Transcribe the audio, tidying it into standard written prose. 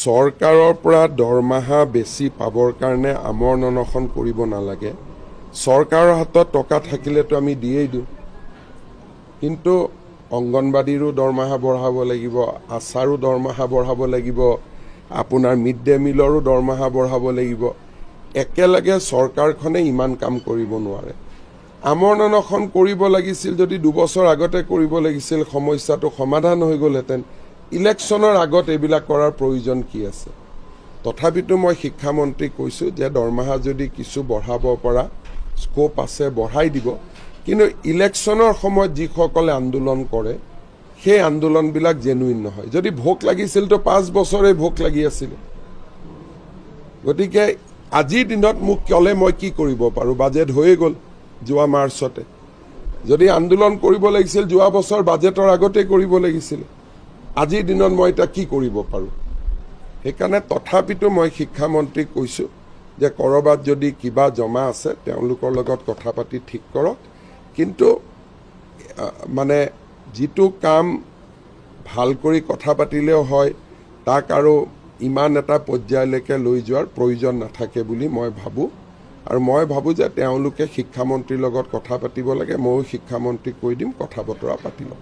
চৰকাৰৰ পৰা দৰমহা বেছি পাবৰ কাৰণে আমৰণ অনশন কৰিব নালাগে। চৰকাৰৰ হাতত টকা থাকিলেতো আমি দিয়েই দিওঁ, কিন্তু অংগনবাড়ীৰো দৰমহা বঢ়াব লাগিব, আশাৰো দৰমহা বঢ়াব লাগিব, আপোনাৰ মিড ডে মিলৰো দৰমহা বঢ়াব লাগিব। একেলগে চৰকাৰখনে ইমান কাম কৰিব নোৱাৰে। আমৰণ অনশন কৰিব লাগিছিল যদি 2 বছৰ আগতে কৰিব লাগিছিল, সমস্যাটো সমাধান হৈ গ'লহেঁতেন। ইলেকশ্যনৰ আগত এইবিলাক কৰাৰ প্ৰয়োজন কি আছে? তথাপিতো মই শিক্ষামন্ত্ৰীক কৈছোঁ যে দৰমহা যদি কিছু বঢ়াব পৰা স্কোপ আছে বঢ়াই দিব, কিন্তু ইলেকশ্যনৰ সময়ত যিসকলে আন্দোলন কৰে সেই আন্দোলনবিলাক জেনুইন নহয়। যদি ভোক লাগিছিল তো 5 বছৰে ভোক লাগি আছিল। গতিকে আজিৰ দিনত মোক ক'লে মই কি কৰিব পাৰোঁ? বাজেট হৈয়ে গ'ল যোৱা মাৰ্চতে। যদি আন্দোলন কৰিব লাগিছিল যোৱা বছৰ বাজেটৰ আগতে কৰিব লাগিছিল। আজিৰ দিনত মই এটা কি কৰিব পাৰোঁ? সেইকাৰণে তথাপিতো মই শিক্ষামন্ত্ৰীক কৈছোঁ যে ক'ৰবাত যদি কিবা জমা আছে তেওঁলোকৰ লগত কথা পাতি ঠিক কৰক, কিন্তু মানে যিটো কাম ভাল কৰি কথা পাতিলেও হয় তাক আৰু ইমান এটা পৰ্যায়লৈকে লৈ যোৱাৰ প্ৰয়োজন নাথাকে বুলি মই ভাবোঁ। আৰু মই ভাবোঁ যে তেওঁলোকে শিক্ষামন্ত্ৰীৰ লগত কথা পাতিব লাগে। ময়ো শিক্ষামন্ত্ৰীক কৈ দিম, কথা বতৰা পাতি ল'ম।